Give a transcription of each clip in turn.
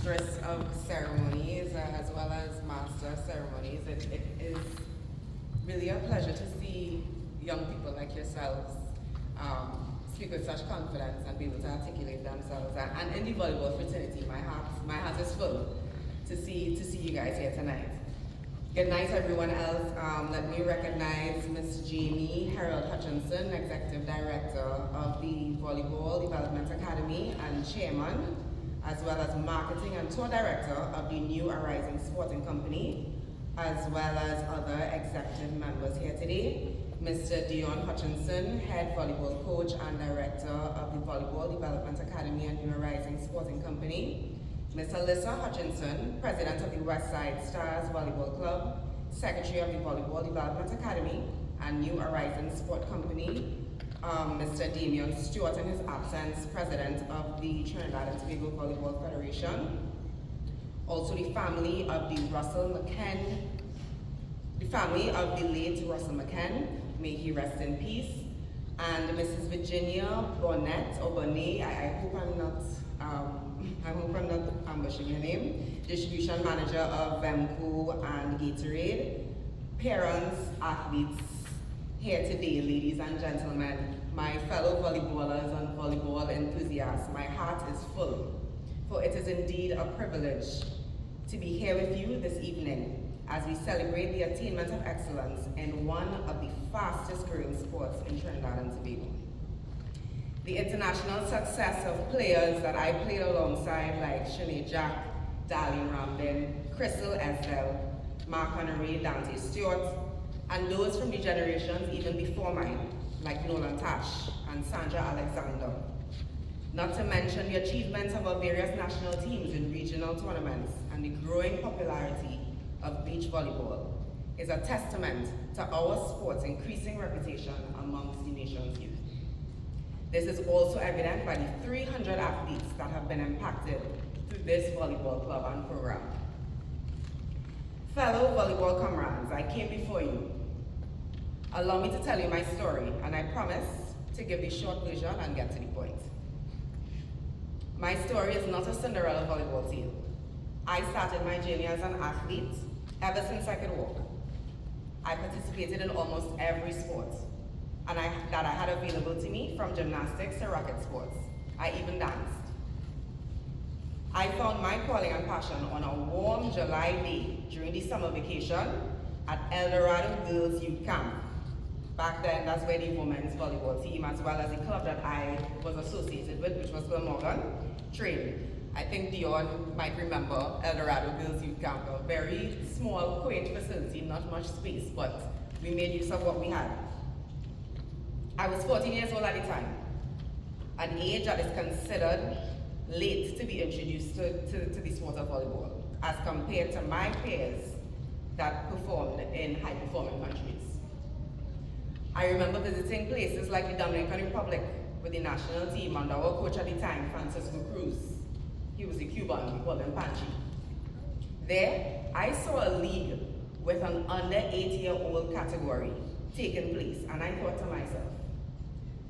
mistress of ceremonies as well as master of ceremonies. It is really a pleasure to see young people like yourselves speak with such confidence and be able to articulate themselves. And in the volleyball fraternity, my heart is full to see you guys here tonight. Good night, everyone else. Let me recognize Ms. Jamie Harold Hutchinson, Executive Director of the Volleyball Development Academy and Chairman, as well as Marketing and Tour Director of the New Arising Sporting Company, as well as other executive members here today. Mr. Dion Hutchinson, Head Volleyball Coach and Director of the Volleyball Development Academy and New Arising Sporting Company. Ms. Alyssa Hutchinson, President of the West Side Stars Volleyball Club, Secretary of the Volleyball Development Academy and New Arising Sport Company. Mr. Damian Stewart, in his absence, President of the Trinidad and Tobago Volleyball Federation. Also the family of the late Russell McKen, may he rest in peace. And Mrs. Virginia Bonnet, or Bonnet, I hope I'm not ambushing your name, Distribution Manager of Vemco and Gatorade. Parents, athletes, here today, ladies and gentlemen, my fellow volleyballers and volleyball enthusiasts, my heart is full, for it is indeed a privilege to be here with you this evening as we celebrate the attainment of excellence in one of the fastest growing sports in Trinidad and Tobago. The international success of players that I played alongside, like Shanae Jack, Darlene Ramden, Crystal Estelle, Mark Honoré, Dante Stewart, and those from the generations even before mine, like Nolan Tash and Sandra Alexander. Not to mention the achievements of our various national teams in regional tournaments and the growing popularity of beach volleyball is a testament to our sport's increasing reputation amongst the nation's youth. This is also evident by the 300 athletes that have been impacted through this volleyball club and program. Fellow volleyball comrades, I came before you. Allow me to tell you my story, and I promise to give the short version and get to the point. My story is not a Cinderella volleyball tale. I started my journey as an athlete ever since I could walk. I participated in almost every sport that I had available to me, from gymnastics to racket sports. I even danced. I found my calling and passion on a warm July day during the summer vacation at El Dorado Girls Youth Camp. Back then, that's where the women's volleyball team, as well as the club that I was associated with, which was Glenmorgan, trained. I think Dion might remember El Dorado Girls Youth Camp, a very small, quaint facility, not much space, but we made use of what we had. I was 14 years old at the time, an age that is considered late to be introduced to the sport of volleyball, as compared to my peers that performed in high-performing countries. I remember visiting places like the Dominican Republic with the national team under our coach at the time, Francisco Cruz. He was a Cuban, we called him Panchi. There, I saw a league with an under 8-year-old category taking place, and I thought to myself,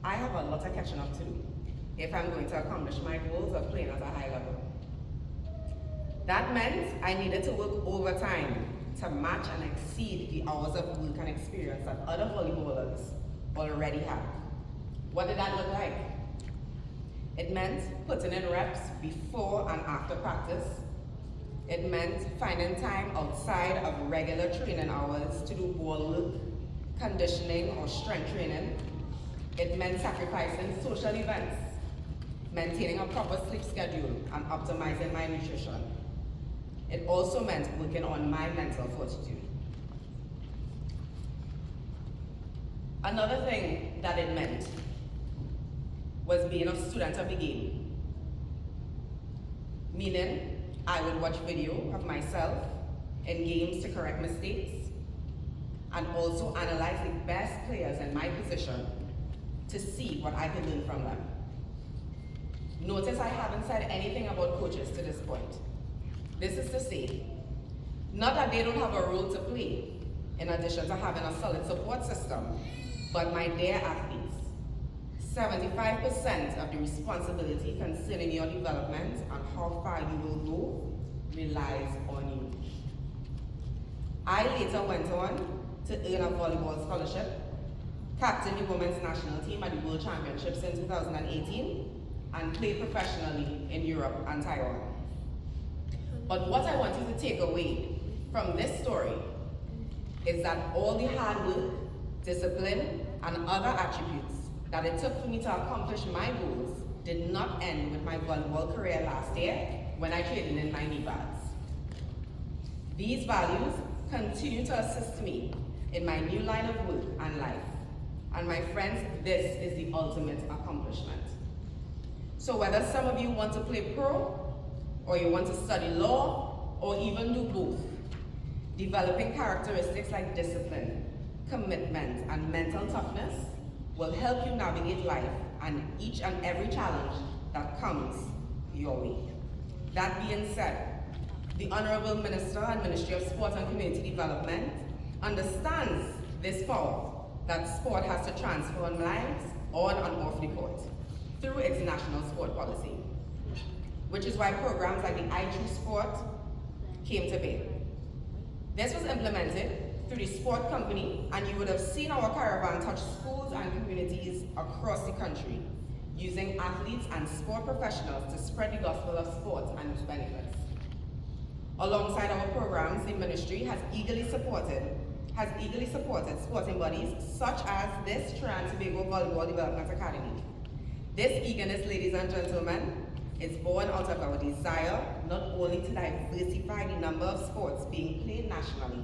I have a lot of catching up to do if I'm going to accomplish my goals of playing at a high level. That meant I needed to work overtime to match and exceed the hours of work and experience that other volleyballers already had. What did that look like? It meant putting in reps before and after practice. It meant finding time outside of regular training hours to do ball work, conditioning or strength training. It meant sacrificing social events, maintaining a proper sleep schedule, and optimizing my nutrition. It also meant working on my mental fortitude. Another thing that it meant was being a student of the game. Meaning, I would watch video of myself in games to correct mistakes, and also analyze the best players in my position to see what I could learn from them. Notice I haven't said anything about coaches to this point. This is to say, not that they don't have a role to play, in addition to having a solid support system, but my dear athletes, 75% of the responsibility concerning your development and how far you will go relies on you. I later went on to earn a volleyball scholarship, captain the women's national team at the World Championships in 2018, and played professionally in Europe and Taiwan. But what I want you to take away from this story is that all the hard work, discipline, and other attributes that it took for me to accomplish my goals did not end with my volleyball career last year when I traded in my knee pads. These values continue to assist me in my new line of work and life. And my friends, this is the ultimate accomplishment. So whether some of you want to play pro, or you want to study law, or even do both, developing characteristics like discipline, commitment, and mental toughness will help you navigate life and each and every challenge that comes your way. That being said, the Honorable Minister and Ministry of Sport and Community Development understands this power that sport has to transform lives on and off the court through its national sport policy, which is why programs like the I Choose Sport came to be. This was implemented through the sport company, and you would have seen our caravan touch schools and communities across the country, using athletes and sport professionals to spread the gospel of sport and its benefits. Alongside our programs, the ministry has eagerly supported sporting bodies such as this Trinidad and Tobago Volleyball Development Academy. This eagerness, ladies and gentlemen, is born out of our desire not only to diversify the number of sports being played nationally,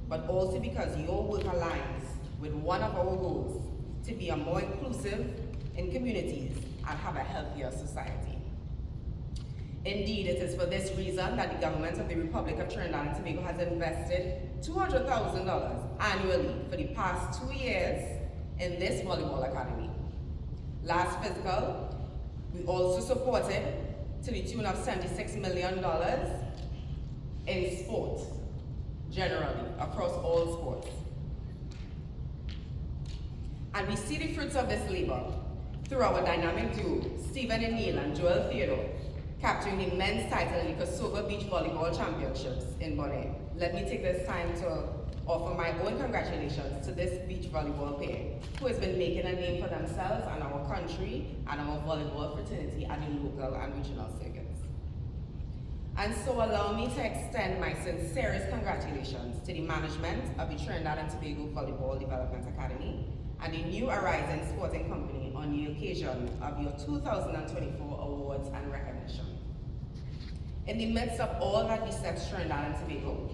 but also because your work aligns with one of our goals, to be a more inclusive in communities and have a healthier society. Indeed, it is for this reason that the government of the Republic of Trinidad and Tobago has invested $200,000 annually for the past 2 years in this volleyball academy. Last fiscal, we also supported to the tune of $76 million in sport, generally, across all sports. And we see the fruits of this labor through our dynamic duo, Stephen O'Neill and Joel Theodore, capturing the men's title in the Kosovo Beach Volleyball Championships in Bonaire. Let me take this time to offer my own congratulations to this beach volleyball pair, who has been making a name for themselves and our country and our volleyball fraternity at the local and regional circuits. And so allow me to extend my sincerest congratulations to the management of the Trinidad and Tobago Volleyball Development Academy and the New Horizon Sporting Company on the occasion of your 2024 awards and recognition. In the midst of all that besets Trinidad and Tobago,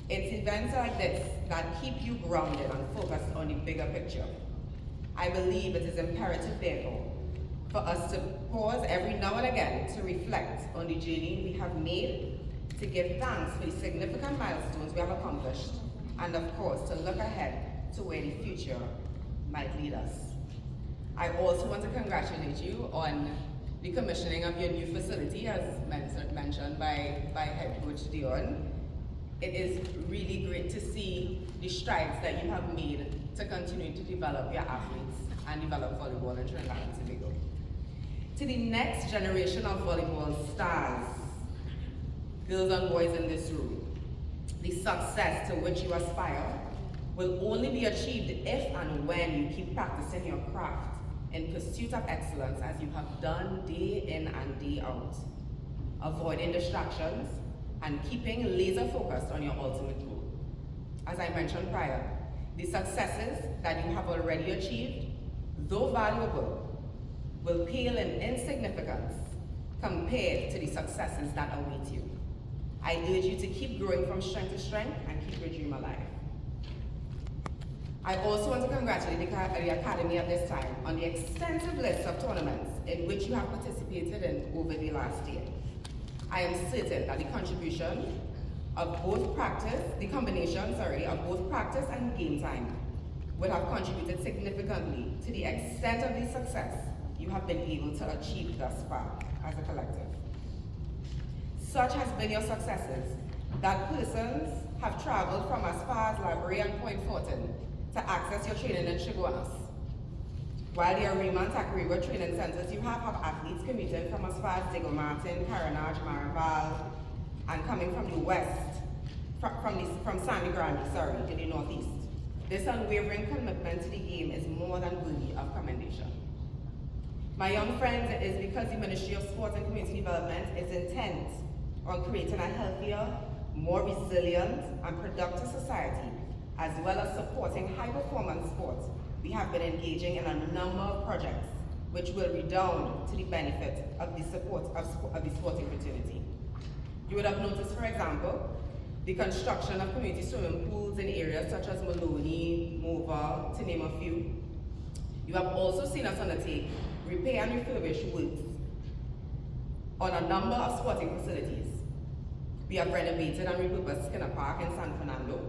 it's events like this that keep you grounded and focused on the bigger picture. I believe it is imperative, therefore, for us to pause every now and again to reflect on the journey we have made, to give thanks for the significant milestones we have accomplished, and of course, to look ahead to where the future might lead us. I also want to congratulate you on the commissioning of your new facility, as mentioned by Head Coach Dion. It is really great to see the strides that you have made to continue to develop your athletes and develop volleyball in Trinidad and Tobago. To the next generation of volleyball stars, girls and boys in this room, the success to which you aspire will only be achieved if and when you keep practicing your craft in pursuit of excellence as you have done day in and day out, avoiding distractions and keeping laser focused on your ultimate goal. As I mentioned prior, the successes that you have already achieved, though valuable, will pale in insignificance compared to the successes that await you. I urge you to keep growing from strength to strength and keep your dream alive. I also want to congratulate the Academy at this time on the extensive list of tournaments in which you have participated in over the last year. I am certain that the contribution of both practice, the combination, of both practice and game time will have contributed significantly to the extent of the success you have been able to achieve thus far as a collective. Such has been your successes that persons have traveled from as far as Library and Point Fortin to access your training in Chaguanas. While the Arima and Tacarigua training centers, you have athletes commuting from as far as Diego Martin, Carenage, Maraval, and coming from the west, from Sandy Grande, in the northeast. This unwavering commitment to the game is more than worthy of commendation. My young friends, it is because the Ministry of Sport and Community Development is intent on creating a healthier, more resilient and productive society, as well as supporting high-performance sports. We have been engaging in a number of projects which will redound to the benefit of the support of the sporting fraternity. You would have noticed, for example, the construction of community swimming pools in areas such as Maloney, Mova, to name a few. You have also seen us undertake repair and refurbish works on a number of sporting facilities. We have renovated and repurposed Skinner Park in San Fernando.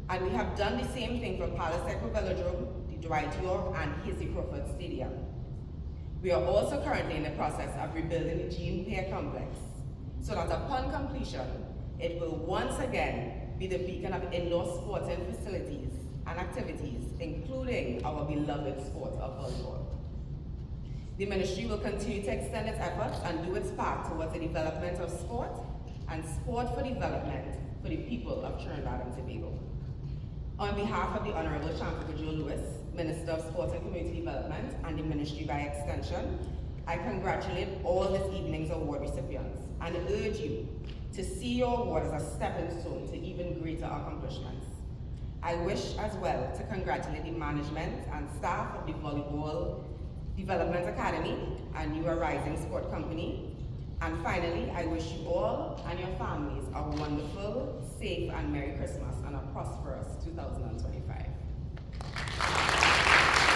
And we have done the same thing for Palace Echo Velodrome, the Dwight York and Hasey Crawford Stadium. We are also currently in the process of rebuilding the Jean Pear Complex, so that upon completion, it will once again be the beacon of indoor sporting facilities and activities, including our beloved sport of volleyball. The ministry will continue to extend its efforts and do its part towards the development of sport and sport for development for the people of Trinidad and Tobago. On behalf of the Honorable Chancellor Joe Lewis, Minister of Sport and Community Development, and the ministry by extension, I congratulate all this evening's award recipients and urge you to see your award as a stepping stone to even greater accomplishments. I wish as well to congratulate the management and staff of the Volleyball Development Academy and New Rising Sport Company. And finally, I wish you all and your families a wonderful, safe, and Merry Christmas and a prosperous 2025.